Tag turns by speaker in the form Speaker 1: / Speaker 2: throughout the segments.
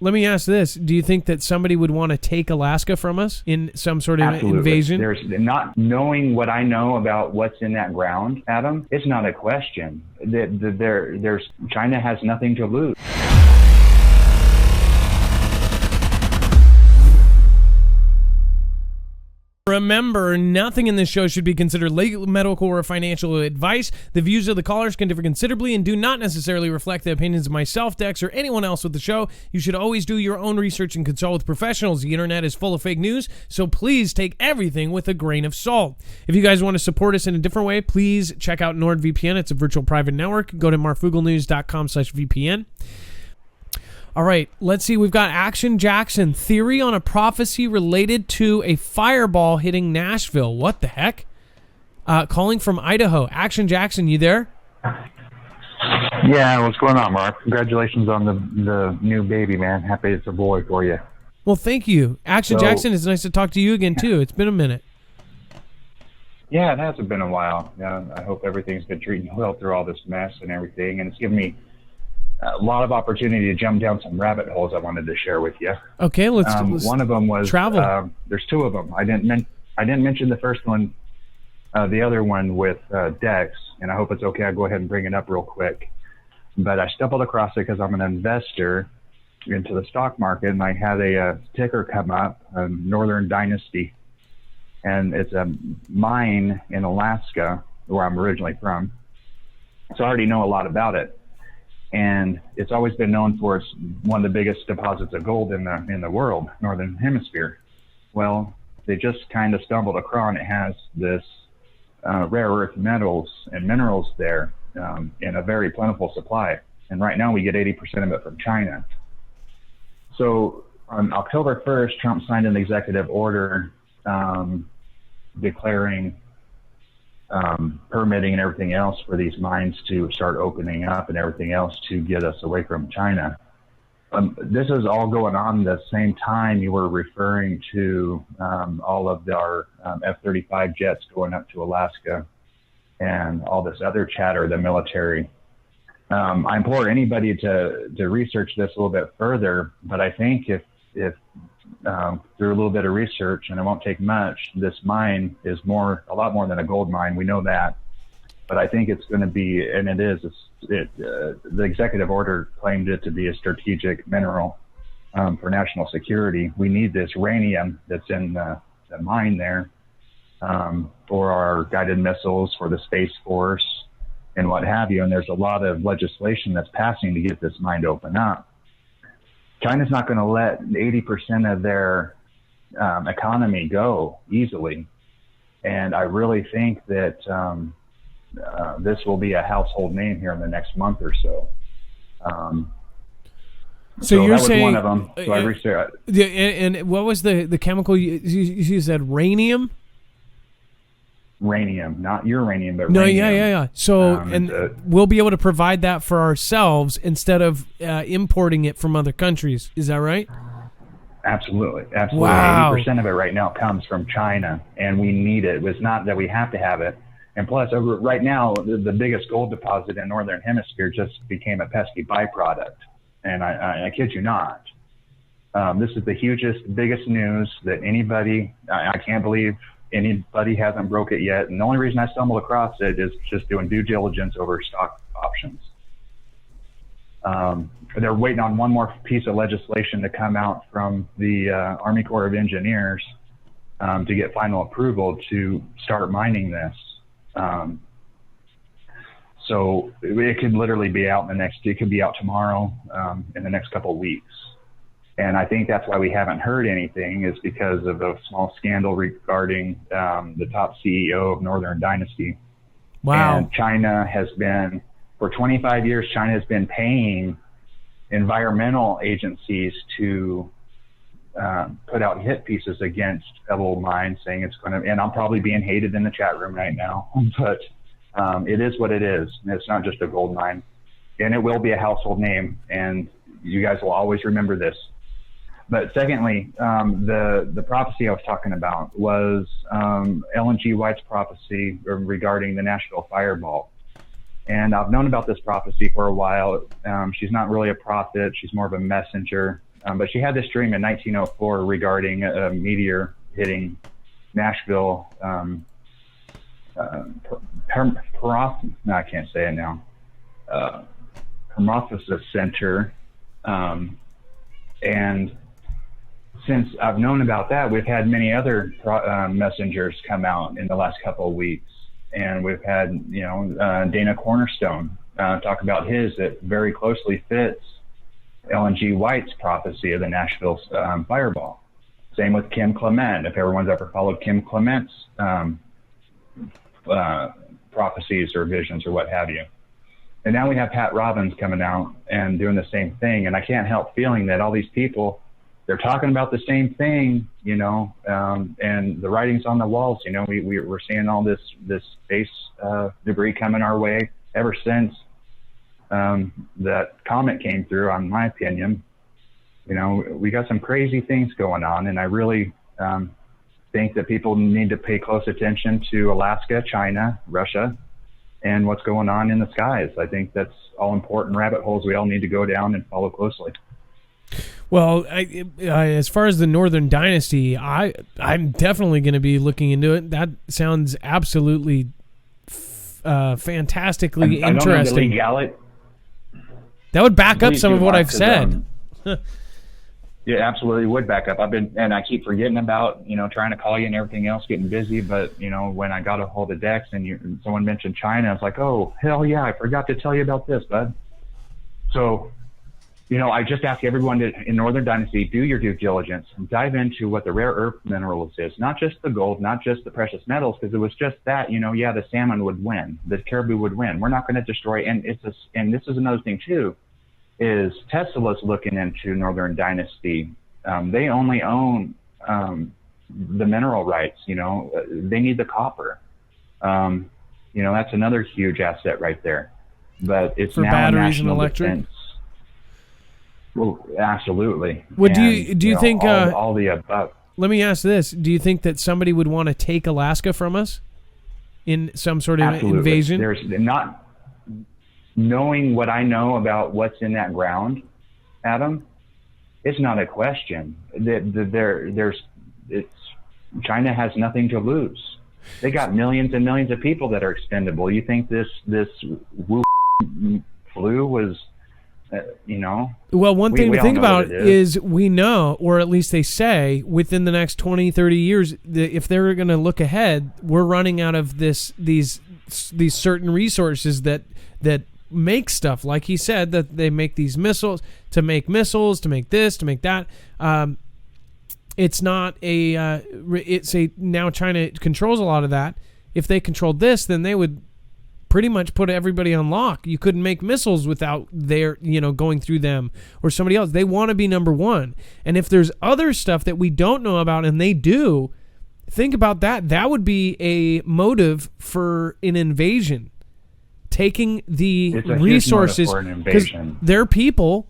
Speaker 1: Let me ask this. Do you think that somebody would want to take Alaska from us in some sort of
Speaker 2: Absolutely.
Speaker 1: invasion?
Speaker 2: There's not knowing what I know about what's in that ground, Adam, it's not a question. China has nothing to lose.
Speaker 1: Remember, nothing in this show should be considered legal, medical, or financial advice. The views of the callers can differ considerably and do not necessarily reflect the opinions of myself, Dex, or anyone else with the show. You should always do your own research and consult with professionals. The internet is full of fake news, so please take everything with a grain of salt. If you guys want to support us in a different way, please check out NordVPN. It's a virtual private network. Go to marfooglenews.com/VPN. All right, let's see. We've got Action Jackson. Theory on a prophecy related to a fireball hitting Nashville. What the heck? Calling from Idaho. Action Jackson, you there?
Speaker 3: Yeah, what's going on, Mark? Congratulations on the new baby, man. Happy it's a boy for you.
Speaker 1: Well, thank you. Action Jackson, it's nice to talk to you again, too. It's been a minute.
Speaker 2: Yeah, it hasn't been a while. I hope everything's been treating you well through all this mess and everything, and it's given me a lot of opportunity to jump down some rabbit holes I wanted to share with you.
Speaker 1: Okay, let's
Speaker 2: one of them was
Speaker 1: travel.
Speaker 2: There's two of them. I didn't mention the first one, the other one with Dex, and I hope it's okay. I'll go ahead and bring it up real quick. But I stumbled across it because I'm an investor into the stock market, and I had a ticker come up, Northern Dynasty, and it's a mine in Alaska, where I'm originally from. So I already know a lot about it. And it's always been known for its one of the biggest deposits of gold in the world, Northern Hemisphere. Well, they just kind of stumbled across it. It has this rare earth metals and minerals there in a very plentiful supply. And right now we get 80% of it from China. So on October 1st, Trump signed an executive order declaring permitting and everything else for these mines to start opening up and everything else to get us away from China. This is all going on the same time you were referring to all of our F-35 jets going up to Alaska and all this other chatter, the military. I implore anybody to research this a little bit further, but I think if through a little bit of research, and it won't take much, this mine is a lot more than a gold mine. We know that, but I think it's going to be, and it is. The executive order claimed it to be a strategic mineral for national security. We need this uranium that's in the mine there for our guided missiles, for the Space Force, and what have you. And there's a lot of legislation that's passing to get this mine to open up. China's not going to let 80% of their economy go easily. And I really think that this will be a household name here in the next month or so.
Speaker 1: So you're
Speaker 2: that
Speaker 1: saying
Speaker 2: was one of them. So I researched.
Speaker 1: And what was the chemical you said? Rhenium?
Speaker 2: Rhenium, not uranium, but
Speaker 1: no,
Speaker 2: rhenium.
Speaker 1: yeah. So we'll be able to provide that for ourselves instead of importing it from other countries. Is that right?
Speaker 2: Absolutely.
Speaker 1: Wow.
Speaker 2: 80% of it right now comes from China, and we need it. It's not that we have to have it. And plus, right now, the biggest gold deposit in Northern Hemisphere just became a pesky byproduct. And I kid you not. This is the biggest news that anybody, I can't believe anybody hasn't broke it yet. And the only reason I stumbled across it is just doing due diligence over stock options. They're waiting on one more piece of legislation to come out from the Army Corps of Engineers to get final approval to start mining this. So it could literally be out it could be out tomorrow, in the next couple of weeks. And I think that's why we haven't heard anything, is because of a small scandal regarding the top CEO of Northern Dynasty.
Speaker 1: Wow.
Speaker 2: And China has been, for 25 years, China has been paying environmental agencies to put out hit pieces against Pebble Mine, saying it's going to, and I'm probably being hated in the chat room right now, but it is what it is. It's not just a gold mine. And it will be a household name, and you guys will always remember this. But secondly, the prophecy I was talking about was Ellen G. White's prophecy regarding the Nashville fireball. And I've known about this prophecy for a while. She's not really a prophet. She's more of a messenger. But she had this dream in 1904 regarding a meteor hitting Nashville. No, I can't say it now. Hermophis Center. And since I've known about that, we've had many other messengers come out in the last couple of weeks. And we've had, Dana Cornerstone talk about his that very closely fits Ellen G. White's prophecy of the Nashville fireball. Same with Kim Clement, if everyone's ever followed Kim Clement's prophecies or visions or what have you. And now we have Pat Robbins coming out and doing the same thing. And I can't help feeling that all these people, they're talking about the same thing, and the writing's on the walls. We're seeing all this space debris coming our way ever since that comet came through, in my opinion. We got some crazy things going on, and I really think that people need to pay close attention to Alaska, China, Russia, and what's going on in the skies. I think that's all important rabbit holes we all need to go down and follow closely.
Speaker 1: Well, as far as the Northern Dynasty, I'm definitely going to be looking into it. That sounds absolutely fantastically
Speaker 2: I
Speaker 1: interesting.
Speaker 2: don't know the legality.
Speaker 1: That would back up some of what I've said.
Speaker 2: Yeah, absolutely would back up. I keep forgetting about, trying to call you and everything else, getting busy. But, when I got a hold of Dex and someone mentioned China, I was like, oh, hell yeah, I forgot to tell you about this, bud. So, I just ask everyone in Northern Dynasty, do your due diligence and dive into what the rare earth minerals is, not just the gold, not just the precious metals, because it was just that, the salmon would win, the caribou would win. We're not going to destroy. And this is another thing too, is Tesla's looking into Northern Dynasty. They only own the mineral rights. They need the copper. That's another huge asset right there. But it's
Speaker 1: for
Speaker 2: now
Speaker 1: batteries and
Speaker 2: national
Speaker 1: electric.
Speaker 2: defense. Well, absolutely.
Speaker 1: Well, do you think
Speaker 2: all the above?
Speaker 1: Let me ask this: do you think that somebody would want to take Alaska from us in some sort of
Speaker 2: Absolutely.
Speaker 1: invasion?
Speaker 2: There's not knowing what I know about what's in that ground, Adam. It's not a question. China has nothing to lose. They got millions and millions of people that are expendable. You think this flu was?
Speaker 1: Well, one thing to think about is we know, or at least they say, within the next 20, 30 years, if they're going to look ahead, we're running out of these certain resources that make stuff. Like he said, that they make these missiles, to make this, to make that. It's not now China controls a lot of that. If they controlled this, then they would pretty much put everybody on lock. You couldn't make missiles without their, going through them or somebody else. They want to be number one. And if there's other stuff that we don't know about, and they do, think about that. That would be a motive for an invasion. Taking the resources, because their people,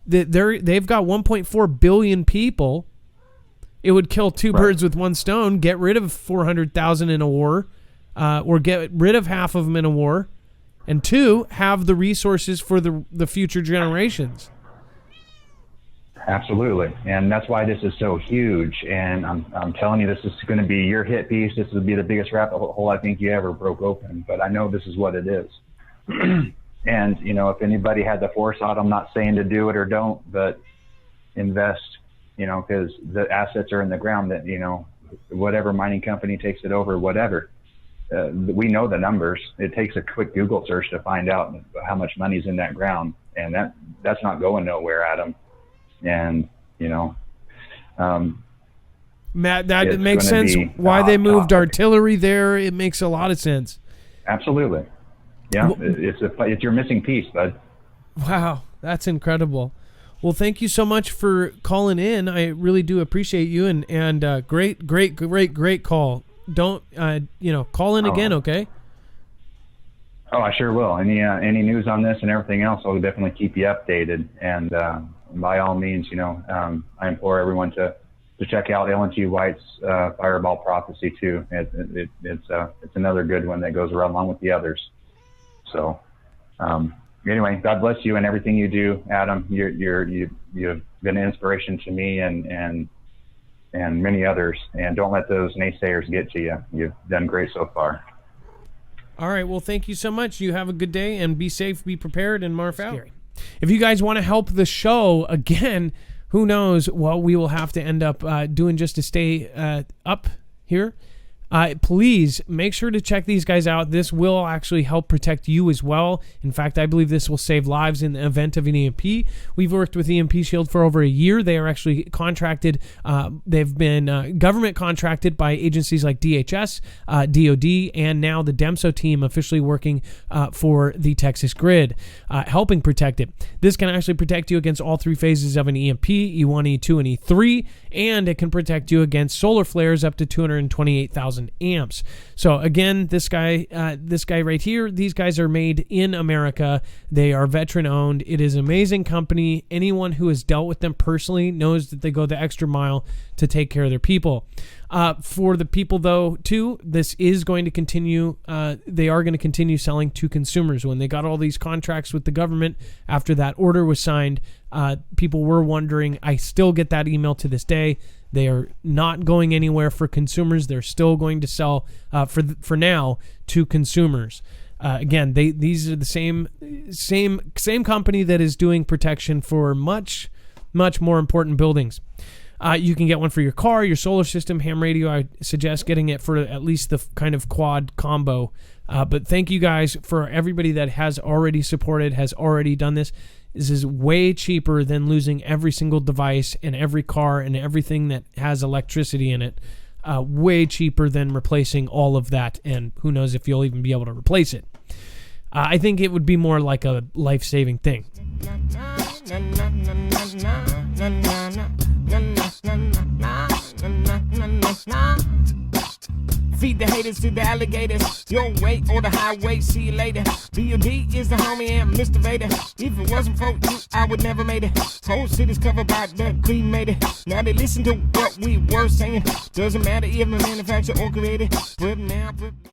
Speaker 1: they've got 1.4 billion people. It would kill two birds with one stone. Get rid of 400,000 in a war. Or get rid of half of them in a war, and two, have the resources for the future generations.
Speaker 2: Absolutely, and that's why this is so huge. And I'm telling you, this is going to be your hit piece. This will be the biggest rabbit hole I think you ever broke open. But I know this is what it is. And if anybody had the foresight, I'm not saying to do it or don't, but invest. Because the assets are in the ground. That whatever mining company takes it over, whatever. We know the numbers. It takes a quick Google search to find out how much money's in that ground, and that's not going nowhere, Adam. And
Speaker 1: Matt, that makes sense. Why they moved artillery there? It makes a lot of sense.
Speaker 2: Absolutely, yeah. It's your missing piece, bud.
Speaker 1: Wow, that's incredible. Well, thank you so much for calling in. I really do appreciate you, and great call. Don't call in again, okay?
Speaker 2: Oh, I sure will. Any news on this and everything else, I'll definitely keep you updated. And by all means, I implore everyone to check out Ellen G. White's Fireball Prophecy too. It's another good one that goes around along with the others. So anyway, God bless you and everything you do, Adam. You've been an inspiration to me and many others. And don't let those naysayers get to you. You've done great so far.
Speaker 1: All right. Well, thank you so much. You have a good day and be safe, be prepared, and Marf out. If you guys want to help the show, again, who knows what we will have to end up doing just to stay up here. Please make sure to check these guys out. This will actually help protect you as well. In fact, I believe this will save lives in the event of an EMP. We've worked with EMP Shield for over a year. They are actually contracted. They've been government contracted by agencies like DHS, DOD, and now the DEMSO team officially working for the Texas grid, helping protect it. This can actually protect you against all three phases of an EMP, E1, E2, and E3, and it can protect you against solar flares up to 228,000 amps. So again, this guy right here, these guys are made in America. They are veteran owned. It is an amazing company. Anyone who has dealt with them personally knows that they go the extra mile to take care of their people. For the people though, too, this is going to continue. They are going to continue selling to consumers. When they got all these contracts with the government after that order was signed, people were wondering. I still get that email to this day. They are not going anywhere for consumers. They're still going to sell for now to consumers. Again, these are the same company that is doing protection for much more important buildings. You can get one for your car, your solar system, ham radio. I suggest getting it for at least the kind of quad combo. But thank you guys for everybody that has already supported, has already done this. This is way cheaper than losing every single device and every car and everything that has electricity in it. Way cheaper than replacing all of that. And who knows if you'll even be able to replace it. I think it would be more like a life-saving thing.
Speaker 4: Feed the haters to the alligators. Your way or the highway, see you later. B.O.D. is the homie and Mr. Vader. If it wasn't for you, I would never made it. Whole city's covered by the cremated. Now they listen to what we were saying. Doesn't matter if the manufacturer or created. But now...